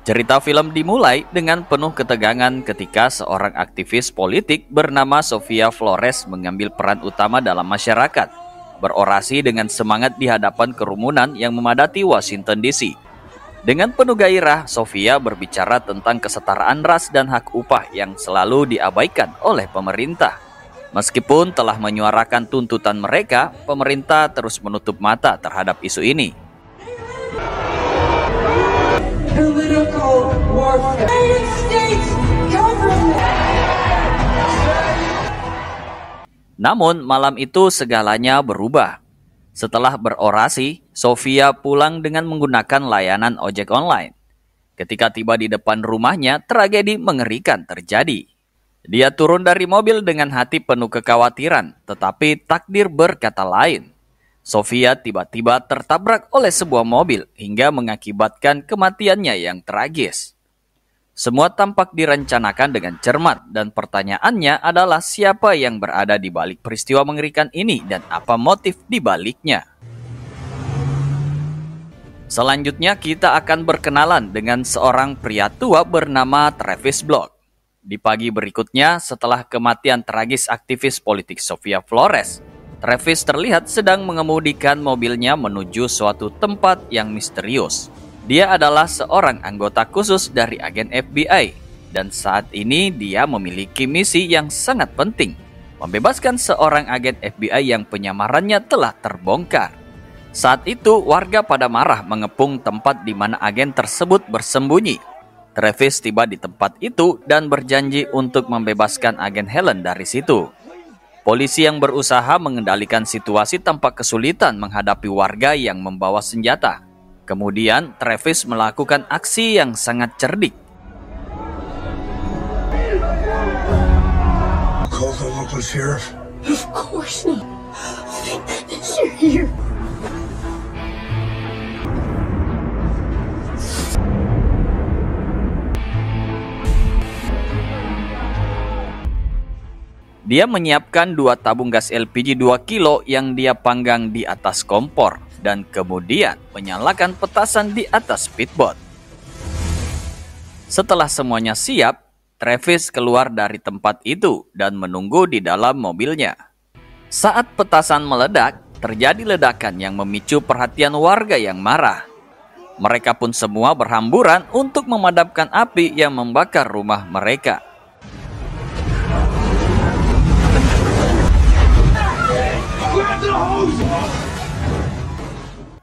Cerita film dimulai dengan penuh ketegangan ketika seorang aktivis politik bernama Sofia Flores mengambil peran utama dalam masyarakat, berorasi dengan semangat di hadapan kerumunan yang memadati Washington DC. Dengan penuh gairah, Sofia berbicara tentang kesetaraan ras dan hak upah yang selalu diabaikan oleh pemerintah. Meskipun telah menyuarakan tuntutan mereka, pemerintah terus menutup mata terhadap isu ini. Namun malam itu segalanya berubah. Setelah berorasi, Sofia pulang dengan menggunakan layanan ojek online. Ketika tiba di depan rumahnya, tragedi mengerikan terjadi. Dia turun dari mobil dengan hati penuh kekhawatiran, tetapi takdir berkata lain. Sofia tiba-tiba tertabrak oleh sebuah mobil hingga mengakibatkan kematiannya yang tragis. Semua tampak direncanakan dengan cermat dan pertanyaannya adalah siapa yang berada di balik peristiwa mengerikan ini dan apa motif di baliknya. Selanjutnya kita akan berkenalan dengan seorang pria tua bernama Travis Block. Di pagi berikutnya setelah kematian tragis aktivis politik Sofia Flores, Travis terlihat sedang mengemudikan mobilnya menuju suatu tempat yang misterius. Dia adalah seorang anggota khusus dari agen FBI, dan saat ini dia memiliki misi yang sangat penting, membebaskan seorang agen FBI yang penyamarannya telah terbongkar. Saat itu, warga pada marah mengepung tempat di mana agen tersebut bersembunyi. Travis tiba di tempat itu dan berjanji untuk membebaskan agen Helen dari situ. Polisi yang berusaha mengendalikan situasi tampak kesulitan menghadapi warga yang membawa senjata. Kemudian, Travis melakukan aksi yang sangat cerdik. Call the local sheriff. Of course not. Thank goodness you're here. Dia menyiapkan 2 tabung gas LPG 2 kilo yang dia panggang di atas kompor dan kemudian menyalakan petasan di atas speedboat. Setelah semuanya siap, Travis keluar dari tempat itu dan menunggu di dalam mobilnya. Saat petasan meledak, terjadi ledakan yang memicu perhatian warga yang marah. Mereka pun semua berhamburan untuk memadamkan api yang membakar rumah mereka.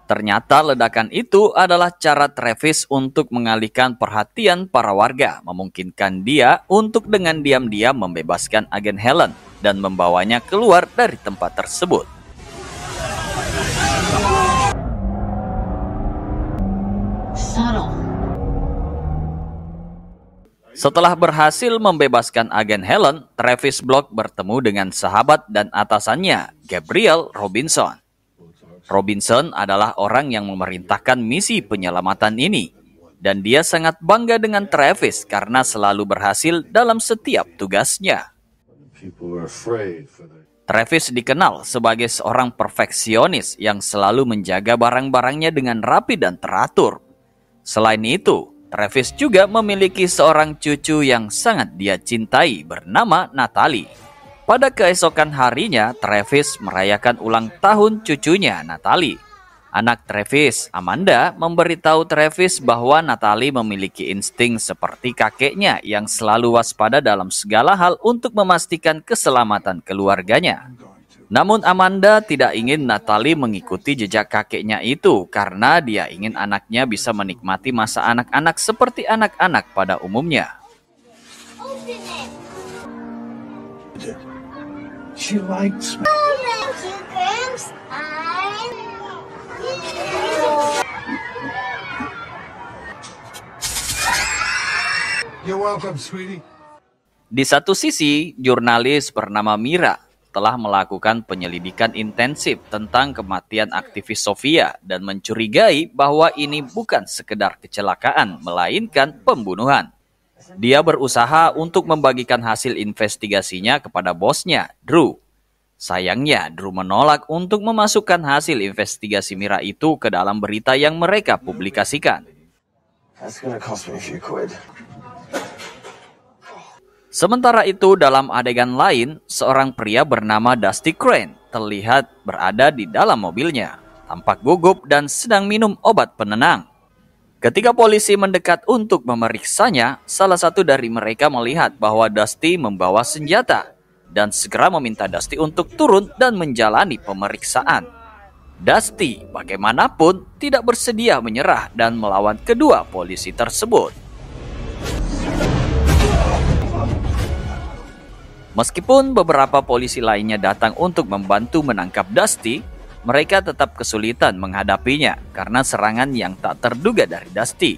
Ternyata ledakan itu adalah cara Travis untuk mengalihkan perhatian para warga, memungkinkan dia untuk dengan diam-diam membebaskan agen Helen dan membawanya keluar dari tempat tersebut. Setelah berhasil membebaskan agen Helen, Travis Block bertemu dengan sahabat dan atasannya, Gabriel Robinson. Robinson adalah orang yang memerintahkan misi penyelamatan ini, dan dia sangat bangga dengan Travis karena selalu berhasil dalam setiap tugasnya. Travis dikenal sebagai seorang perfeksionis yang selalu menjaga barang-barangnya dengan rapi dan teratur. Selain itu, Travis juga memiliki seorang cucu yang sangat dia cintai bernama Natalie. Pada keesokan harinya, Travis merayakan ulang tahun cucunya, Natalie. Anak Travis, Amanda, memberitahu Travis bahwa Natalie memiliki insting seperti kakeknya yang selalu waspada dalam segala hal untuk memastikan keselamatan keluarganya. Namun Amanda tidak ingin Natalie mengikuti jejak kakeknya itu karena dia ingin anaknya bisa menikmati masa anak-anak seperti anak-anak pada umumnya. She likes me. Thank you, Gramps. You're welcome, sweetie. Di satu sisi, jurnalis bernama Mira telah melakukan penyelidikan intensif tentang kematian aktivis Sofia dan mencurigai bahwa ini bukan sekedar kecelakaan, melainkan pembunuhan. Dia berusaha untuk membagikan hasil investigasinya kepada bosnya, Drew. Sayangnya, Drew menolak untuk memasukkan hasil investigasi Mira itu ke dalam berita yang mereka publikasikan. That's gonna cost me a few quid. Sementara itu, dalam adegan lain, seorang pria bernama Dusty Crane terlihat berada di dalam mobilnya, tampak gugup dan sedang minum obat penenang. Ketika polisi mendekat untuk memeriksanya, salah satu dari mereka melihat bahwa Dusty membawa senjata dan segera meminta Dusty untuk turun dan menjalani pemeriksaan. Dusty bagaimanapun tidak bersedia menyerah dan melawan kedua polisi tersebut. Meskipun beberapa polisi lainnya datang untuk membantu menangkap Dusty, mereka tetap kesulitan menghadapinya karena serangan yang tak terduga dari Dusty.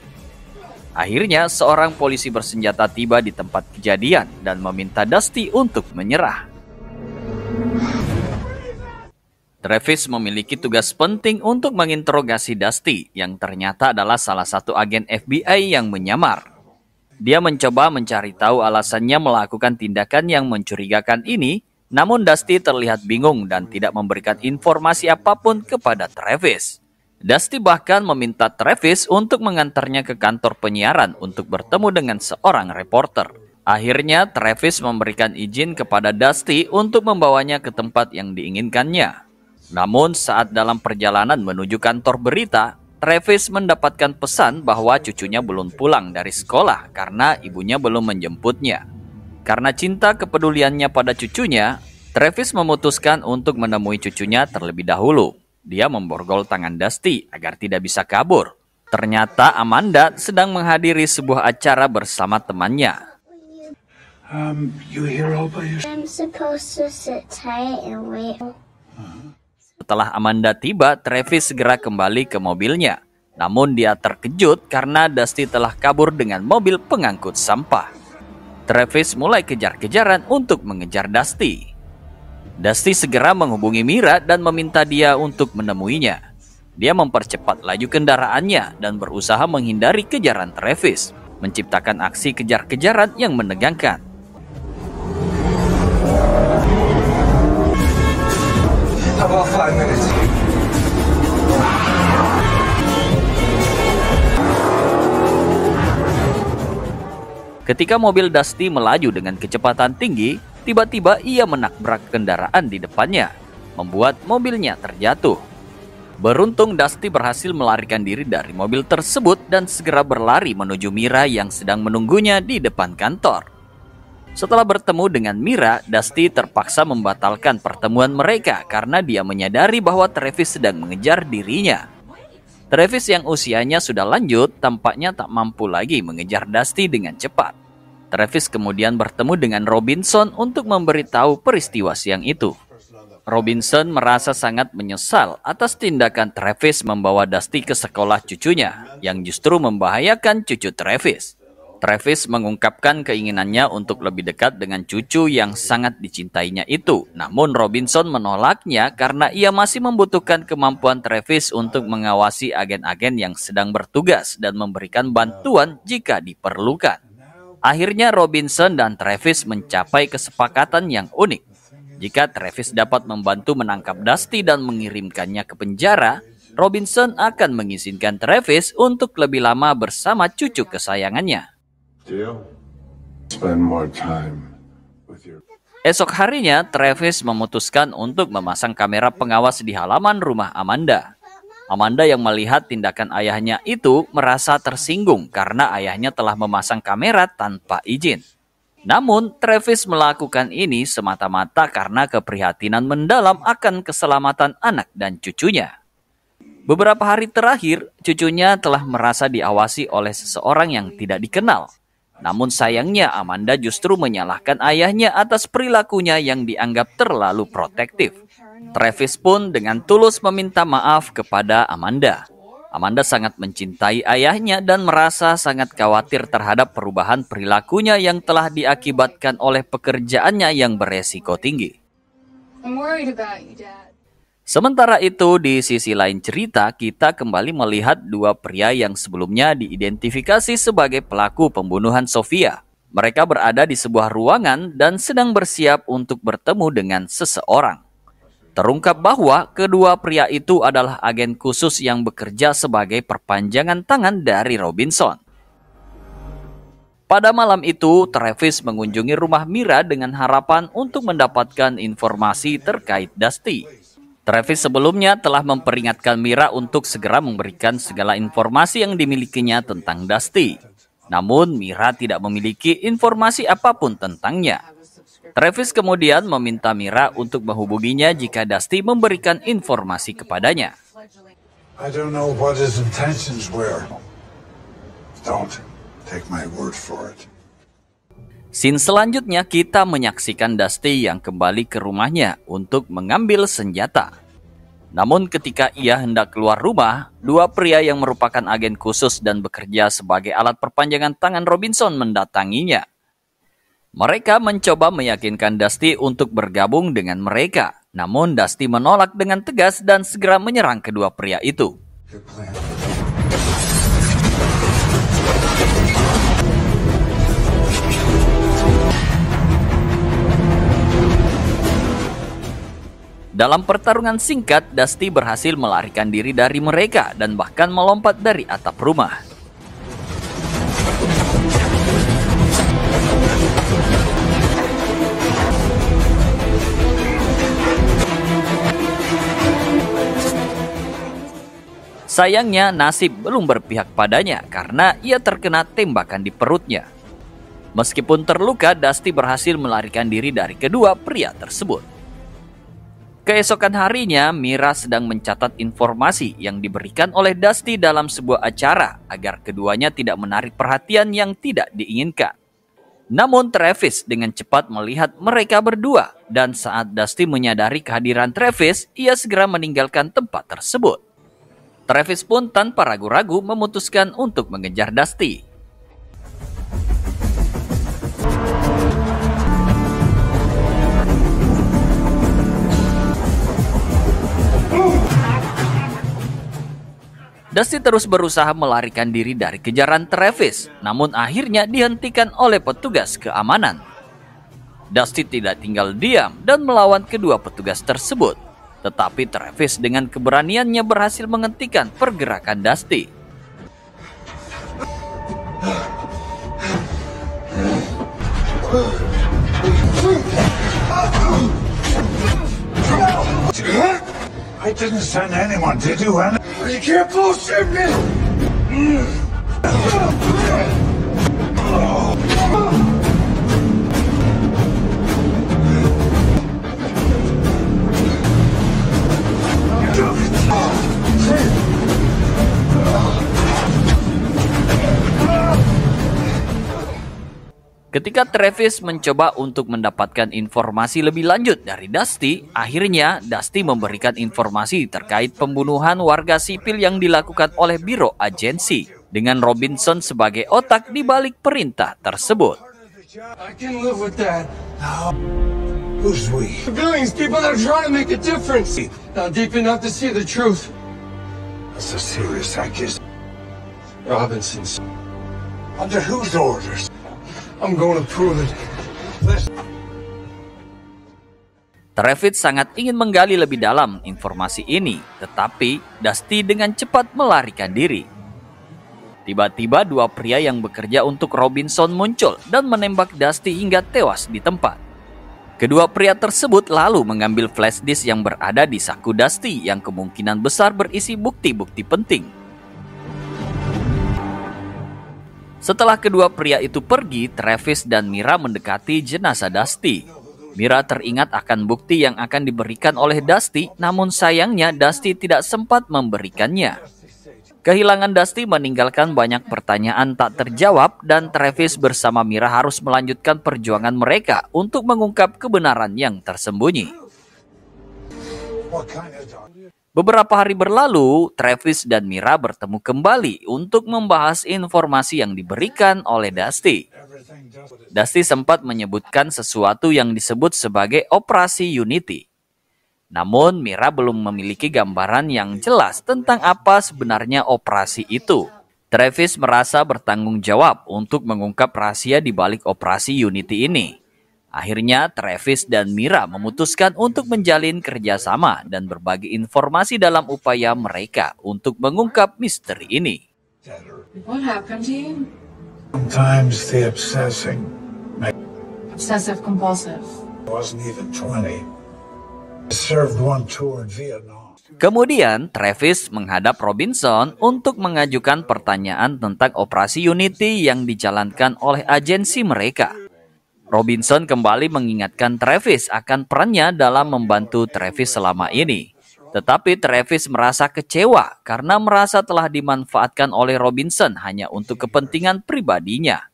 Akhirnya, seorang polisi bersenjata tiba di tempat kejadian dan meminta Dusty untuk menyerah. Travis memiliki tugas penting untuk menginterogasi Dusty, yang ternyata adalah salah satu agen FBI yang menyamar. Dia mencoba mencari tahu alasannya melakukan tindakan yang mencurigakan ini, namun Dusty terlihat bingung dan tidak memberikan informasi apapun kepada Travis. Dusty bahkan meminta Travis untuk mengantarnya ke kantor penyiaran untuk bertemu dengan seorang reporter. Akhirnya Travis memberikan izin kepada Dusty untuk membawanya ke tempat yang diinginkannya. Namun saat dalam perjalanan menuju kantor berita, Travis mendapatkan pesan bahwa cucunya belum pulang dari sekolah karena ibunya belum menjemputnya. Karena cinta kepeduliannya pada cucunya, Travis memutuskan untuk menemui cucunya terlebih dahulu. Dia memborgol tangan Dusty agar tidak bisa kabur. Ternyata Amanda sedang menghadiri sebuah acara bersama temannya. You here all by yourself? I'm supposed to sit tight and wait. Setelah Amanda tiba, Travis segera kembali ke mobilnya. Namun dia terkejut karena Dusty telah kabur dengan mobil pengangkut sampah. Travis mulai kejar-kejaran untuk mengejar Dusty. Dusty segera menghubungi Mira dan meminta dia untuk menemuinya. Dia mempercepat laju kendaraannya dan berusaha menghindari kejaran Travis, menciptakan aksi kejar-kejaran yang menegangkan. About 5 minutes. Ketika mobil Dusty melaju dengan kecepatan tinggi, tiba-tiba ia menabrak kendaraan di depannya, membuat mobilnya terjatuh. Beruntung Dusty berhasil melarikan diri dari mobil tersebut dan segera berlari menuju Mira yang sedang menunggunya di depan kantor. Setelah bertemu dengan Mira, Dusty terpaksa membatalkan pertemuan mereka karena dia menyadari bahwa Travis sedang mengejar dirinya. Travis yang usianya sudah lanjut tampaknya tak mampu lagi mengejar Dusty dengan cepat. Travis kemudian bertemu dengan Robinson untuk memberitahu peristiwa siang itu. Robinson merasa sangat menyesal atas tindakan Travis membawa Dusty ke sekolah cucunya, yang justru membahayakan cucu Travis. Travis mengungkapkan keinginannya untuk lebih dekat dengan cucu yang sangat dicintainya itu. Namun Robinson menolaknya karena ia masih membutuhkan kemampuan Travis untuk mengawasi agen-agen yang sedang bertugas dan memberikan bantuan jika diperlukan. Akhirnya Robinson dan Travis mencapai kesepakatan yang unik. Jika Travis dapat membantu menangkap Dusty dan mengirimkannya ke penjara, Robinson akan mengizinkan Travis untuk lebih lama bersama cucu kesayangannya. Spend more time with your... Esok harinya, Travis memutuskan untuk memasang kamera pengawas di halaman rumah Amanda. Amanda yang melihat tindakan ayahnya itu merasa tersinggung karena ayahnya telah memasang kamera tanpa izin. Namun, Travis melakukan ini semata-mata karena keprihatinan mendalam akan keselamatan anak dan cucunya. Beberapa hari terakhir, cucunya telah merasa diawasi oleh seseorang yang tidak dikenal. Namun sayangnya Amanda justru menyalahkan ayahnya atas perilakunya yang dianggap terlalu protektif. Travis pun dengan tulus meminta maaf kepada Amanda. Amanda sangat mencintai ayahnya dan merasa sangat khawatir terhadap perubahan perilakunya yang telah diakibatkan oleh pekerjaannya yang beresiko tinggi. I'm worried about you, Dad. Sementara itu, di sisi lain cerita, kita kembali melihat dua pria yang sebelumnya diidentifikasi sebagai pelaku pembunuhan Sofia. Mereka berada di sebuah ruangan dan sedang bersiap untuk bertemu dengan seseorang. Terungkap bahwa kedua pria itu adalah agen khusus yang bekerja sebagai perpanjangan tangan dari Robinson. Pada malam itu, Travis mengunjungi rumah Mira dengan harapan untuk mendapatkan informasi terkait Dusty. Travis sebelumnya telah memperingatkan Mira untuk segera memberikan segala informasi yang dimilikinya tentang Dusty. Namun, Mira tidak memiliki informasi apapun tentangnya. Travis kemudian meminta Mira untuk menghubunginya jika Dusty memberikan informasi kepadanya. I don't know what his intentions were. Don't take my word for it. Scene selanjutnya kita menyaksikan Dusty yang kembali ke rumahnya untuk mengambil senjata. Namun ketika ia hendak keluar rumah, dua pria yang merupakan agen khusus dan bekerja sebagai alat perpanjangan tangan Robinson mendatanginya. Mereka mencoba meyakinkan Dusty untuk bergabung dengan mereka. Namun Dusty menolak dengan tegas dan segera menyerang kedua pria itu. Good plan. Dalam pertarungan singkat, Dusty berhasil melarikan diri dari mereka dan bahkan melompat dari atap rumah. Sayangnya, nasib belum berpihak padanya karena ia terkena tembakan di perutnya. Meskipun terluka, Dusty berhasil melarikan diri dari kedua pria tersebut. Keesokan harinya, Mira sedang mencatat informasi yang diberikan oleh Dusty dalam sebuah acara agar keduanya tidak menarik perhatian yang tidak diinginkan. Namun Travis dengan cepat melihat mereka berdua dan saat Dusty menyadari kehadiran Travis, ia segera meninggalkan tempat tersebut. Travis pun tanpa ragu-ragu memutuskan untuk mengejar Dusty. Dusty terus berusaha melarikan diri dari kejaran Travis, namun akhirnya dihentikan oleh petugas keamanan. Dusty tidak tinggal diam dan melawan kedua petugas tersebut, tetapi Travis dengan keberaniannya berhasil menghentikan pergerakan Dusty. I didn't send anyone, did you, Anna? You can't bullshit me! Ketika Travis mencoba untuk mendapatkan informasi lebih lanjut dari Dusty, akhirnya Dusty memberikan informasi terkait pembunuhan warga sipil yang dilakukan oleh Biro Agensi, dengan Robinson sebagai otak di balik perintah tersebut. I can live with that. Who's we? Civilians, people that are trying to make a difference. Not deep enough to see the truth. That's a serious accusation. Robinson's. Under whose orders? I'm going to prove it. Travis sangat ingin menggali lebih dalam informasi ini, tetapi Dusty dengan cepat melarikan diri. Tiba-tiba dua pria yang bekerja untuk Robinson muncul dan menembak Dusty hingga tewas di tempat. Kedua pria tersebut lalu mengambil flash disk yang berada di saku Dusty yang kemungkinan besar berisi bukti-bukti penting. Setelah kedua pria itu pergi, Travis dan Mira mendekati jenazah Dusty. Mira teringat akan bukti yang akan diberikan oleh Dusty, namun sayangnya Dusty tidak sempat memberikannya. Kehilangan Dusty meninggalkan banyak pertanyaan tak terjawab dan Travis bersama Mira harus melanjutkan perjuangan mereka untuk mengungkap kebenaran yang tersembunyi. Beberapa hari berlalu, Travis dan Mira bertemu kembali untuk membahas informasi yang diberikan oleh Dusty. Dusty sempat menyebutkan sesuatu yang disebut sebagai Operasi Unity. Namun, Mira belum memiliki gambaran yang jelas tentang apa sebenarnya operasi itu. Travis merasa bertanggung jawab untuk mengungkap rahasia di balik Operasi Unity ini. Akhirnya, Travis dan Mira memutuskan untuk menjalin kerjasama dan berbagi informasi dalam upaya mereka untuk mengungkap misteri ini. What happened to you? Sometimes the Obsessive compulsive. wasn't even 20. I served one tour in Vietnam. Kemudian, Travis menghadap Robinson untuk mengajukan pertanyaan tentang operasi Unity yang dijalankan oleh agensi mereka. Robinson kembali mengingatkan Travis akan perannya dalam membantu Travis selama ini. Tetapi Travis merasa kecewa karena merasa telah dimanfaatkan oleh Robinson hanya untuk kepentingan pribadinya.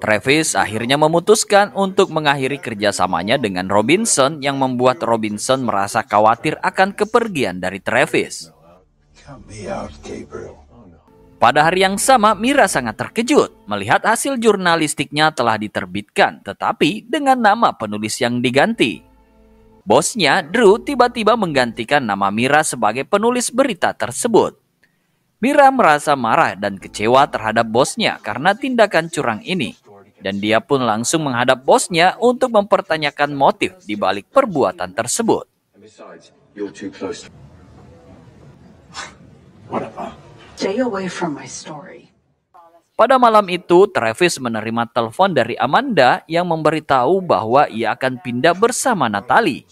Travis akhirnya memutuskan untuk mengakhiri kerjasamanya dengan Robinson yang membuat Robinson merasa khawatir akan kepergian dari Travis. Count me out, Gabriel. Pada hari yang sama, Mira sangat terkejut melihat hasil jurnalistiknya telah diterbitkan, tetapi dengan nama penulis yang diganti. Bosnya, Drew, tiba-tiba menggantikan nama Mira sebagai penulis berita tersebut. Mira merasa marah dan kecewa terhadap bosnya karena tindakan curang ini. Dan dia pun langsung menghadap bosnya untuk mempertanyakan motif di balik perbuatan tersebut. Stay away from my story. Pada malam itu, Travis menerima telepon dari Amanda yang memberitahu bahwa ia akan pindah bersama Natalie.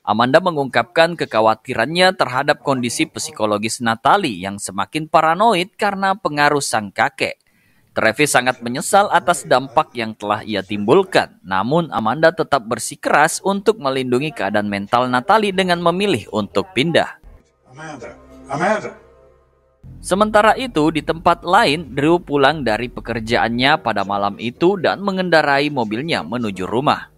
Amanda mengungkapkan kekhawatirannya terhadap kondisi psikologis Natalie yang semakin paranoid karena pengaruh sang kakek. Travis sangat menyesal atas dampak yang telah ia timbulkan. Namun Amanda tetap bersikeras untuk melindungi keadaan mental Natalie dengan memilih untuk pindah. Amanda. Sementara itu, di tempat lain, Drew pulang dari pekerjaannya pada malam itu dan mengendarai mobilnya menuju rumah.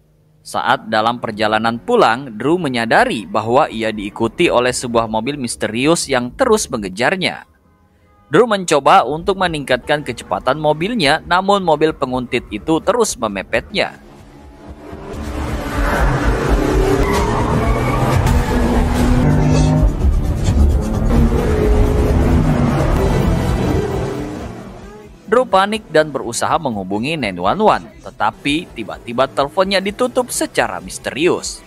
Saat dalam perjalanan pulang, Drew menyadari bahwa ia diikuti oleh sebuah mobil misterius yang terus mengejarnya. Drew mencoba untuk meningkatkan kecepatan mobilnya, namun mobil penguntit itu terus memepetnya. Drew panik dan berusaha menghubungi 911, tetapi tiba-tiba teleponnya ditutup secara misterius.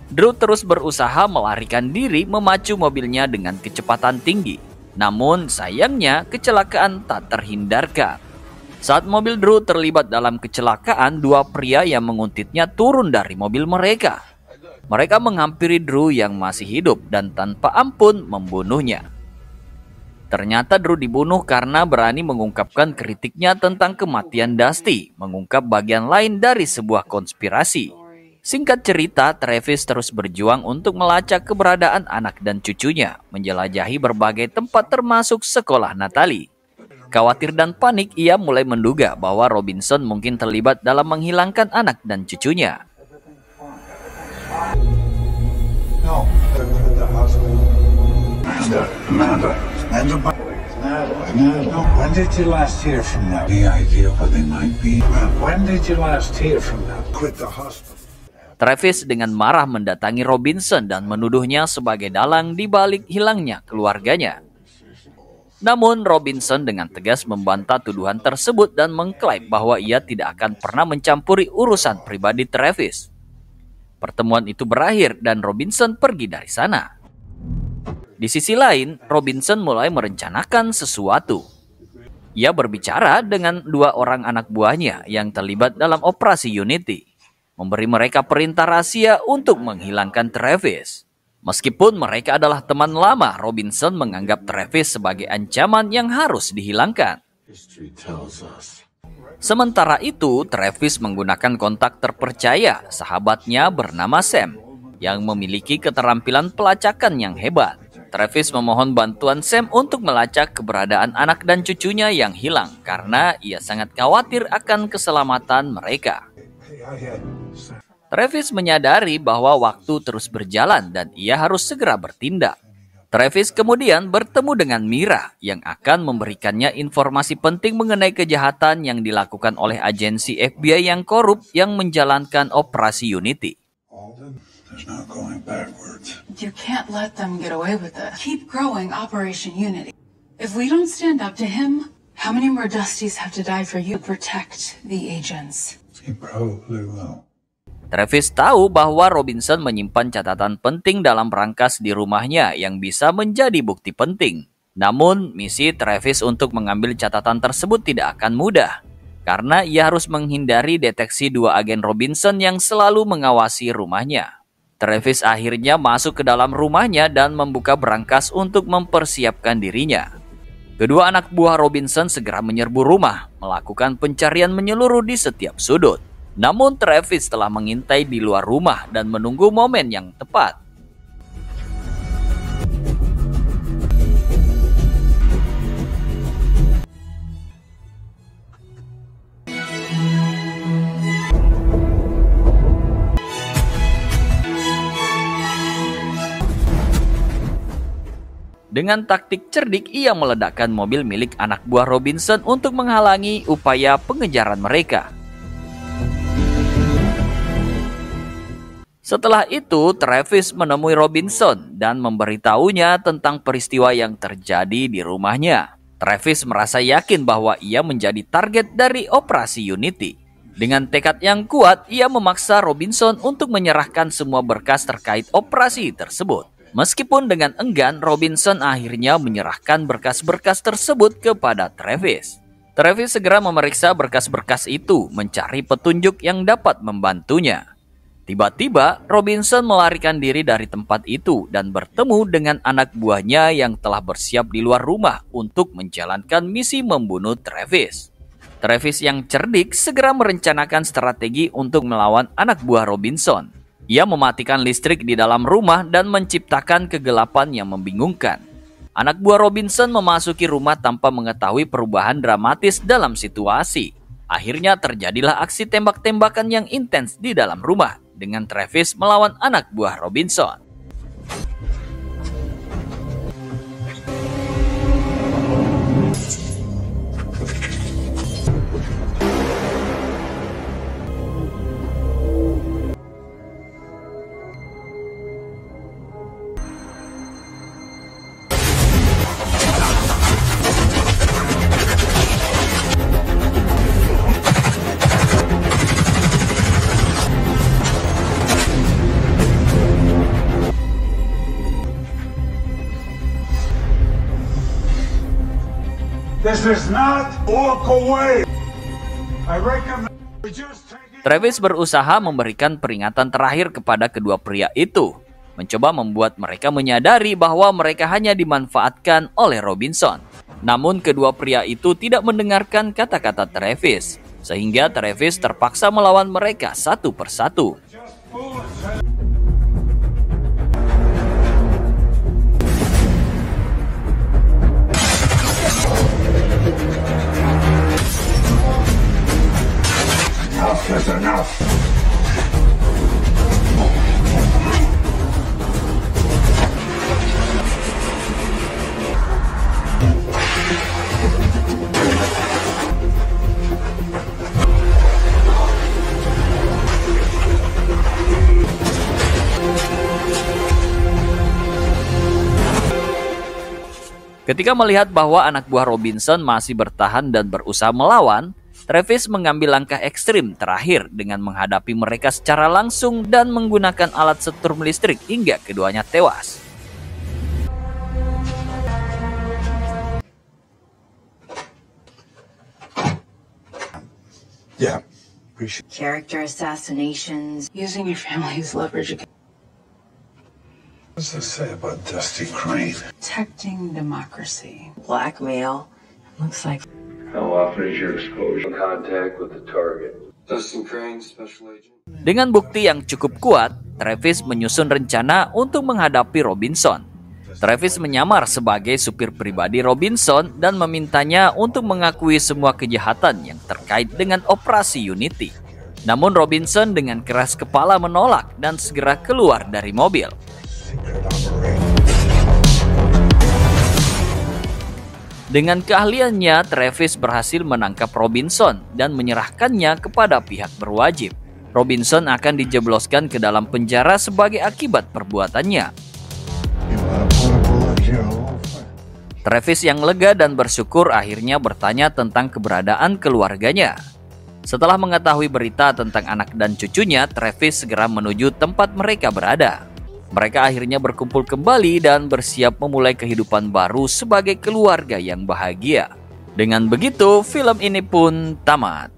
Drew terus berusaha melarikan diri memacu mobilnya dengan kecepatan tinggi. Namun sayangnya kecelakaan tak terhindarkan. Saat mobil Drew terlibat dalam kecelakaan, dua pria yang menguntitnya turun dari mobil mereka. Mereka menghampiri Drew yang masih hidup dan tanpa ampun membunuhnya. Ternyata Drew dibunuh karena berani mengungkapkan kritiknya tentang kematian Dusty, mengungkap bagian lain dari sebuah konspirasi. Singkat cerita, Travis terus berjuang untuk melacak keberadaan anak dan cucunya, menjelajahi berbagai tempat termasuk sekolah Natalie. Khawatir dan panik, ia mulai menduga bahwa Robinson mungkin terlibat dalam menghilangkan anak dan cucunya. No. Amanda. No. When did you last hear from them? Any idea what they might be? When did you last hear from them? Quit the hospital. Travis dengan marah mendatangi Robinson dan menuduhnya sebagai dalang di balik hilangnya keluarganya. Namun Robinson dengan tegas membantah tuduhan tersebut dan mengklaim bahwa ia tidak akan pernah mencampuri urusan pribadi Travis. Pertemuan itu berakhir dan Robinson pergi dari sana. Di sisi lain, Robinson mulai merencanakan sesuatu. Ia berbicara dengan dua orang anak buahnya yang terlibat dalam operasi Unity, memberi mereka perintah rahasia untuk menghilangkan Travis. Meskipun mereka adalah teman lama, Robinson menganggap Travis sebagai ancaman yang harus dihilangkan. Sementara itu, Travis menggunakan kontak terpercaya sahabatnya bernama Sam, yang memiliki keterampilan pelacakan yang hebat. Travis memohon bantuan Sam untuk melacak keberadaan anak dan cucunya yang hilang, karena ia sangat khawatir akan keselamatan mereka. Travis menyadari bahwa waktu terus berjalan dan ia harus segera bertindak. Travis kemudian bertemu dengan Mira yang akan memberikannya informasi penting mengenai kejahatan yang dilakukan oleh agensi FBI yang korup yang menjalankan operasi Unity. There's no going backwards. You can't let them get away with it. Keep growing Operation Unity. If we don't stand up to him, how many more Dusties have to die for you to protect the agents? He probably will. Travis tahu bahwa Robinson menyimpan catatan penting dalam berangkas di rumahnya yang bisa menjadi bukti penting. Namun, misi Travis untuk mengambil catatan tersebut tidak akan mudah. karena ia harus menghindari deteksi dua agen Robinson yang selalu mengawasi rumahnya. Travis akhirnya masuk ke dalam rumahnya dan membuka berangkas untuk mempersiapkan dirinya. Kedua anak buah Robinson segera menyerbu rumah, melakukan pencarian menyeluruh di setiap sudut. Namun Travis telah mengintai di luar rumah dan menunggu momen yang tepat. Dengan taktik cerdik, ia meledakkan mobil milik anak buah Robinson untuk menghalangi upaya pengejaran mereka. Setelah itu, Travis menemui Robinson dan memberitahunya tentang peristiwa yang terjadi di rumahnya. Travis merasa yakin bahwa ia menjadi target dari operasi Unity. Dengan tekad yang kuat, ia memaksa Robinson untuk menyerahkan semua berkas terkait operasi tersebut. Meskipun dengan enggan, Robinson akhirnya menyerahkan berkas-berkas tersebut kepada Travis. Travis segera memeriksa berkas-berkas itu, mencari petunjuk yang dapat membantunya. Tiba-tiba, Robinson melarikan diri dari tempat itu dan bertemu dengan anak buahnya yang telah bersiap di luar rumah untuk menjalankan misi membunuh Travis. Travis yang cerdik segera merencanakan strategi untuk melawan anak buah Robinson. Ia mematikan listrik di dalam rumah dan menciptakan kegelapan yang membingungkan. Anak buah Robinson memasuki rumah tanpa mengetahui perubahan dramatis dalam situasi. Akhirnya terjadilah aksi tembak-tembakan yang intens di dalam rumah dengan Travis melawan anak buah Robinson. This is not walk away. I recommend we just take it. Travis berusaha memberikan peringatan terakhir kepada kedua pria itu, mencoba membuat mereka menyadari bahwa mereka hanya dimanfaatkan oleh Robinson. Namun kedua pria itu tidak mendengarkan kata-kata Travis, sehingga Travis terpaksa melawan mereka satu persatu. Enough is enough. Ketika melihat bahwa anak buah Robinson masih bertahan dan berusaha melawan, Travis mengambil langkah ekstrim terakhir dengan menghadapi mereka secara langsung dan menggunakan alat setrum listrik hingga keduanya tewas. Yeah. Appreciate. Character assassinations. Using your family's leverage against What's this say about Dusty Crane? protecting democracy. Blackmail. Looks like How often is your exposure contact with the target? Dustin Crane, Special Agent. Dengan bukti yang cukup kuat, Travis menyusun rencana untuk menghadapi Robinson. Travis menyamar sebagai supir pribadi Robinson dan memintanya untuk mengakui semua kejahatan yang terkait dengan operasi Unity. Namun Robinson dengan keras kepala menolak dan segera keluar dari mobil. Secret operation. Dengan keahliannya, Travis berhasil menangkap Robinson dan menyerahkannya kepada pihak berwajib. Robinson akan dijebloskan ke dalam penjara sebagai akibat perbuatannya. You wanna put a bullet in your old friend? Travis yang lega dan bersyukur akhirnya bertanya tentang keberadaan keluarganya. Setelah mengetahui berita tentang anak dan cucunya, Travis segera menuju tempat mereka berada. Mereka akhirnya berkumpul kembali dan bersiap memulai kehidupan baru sebagai keluarga yang bahagia. Dengan begitu, film ini pun tamat.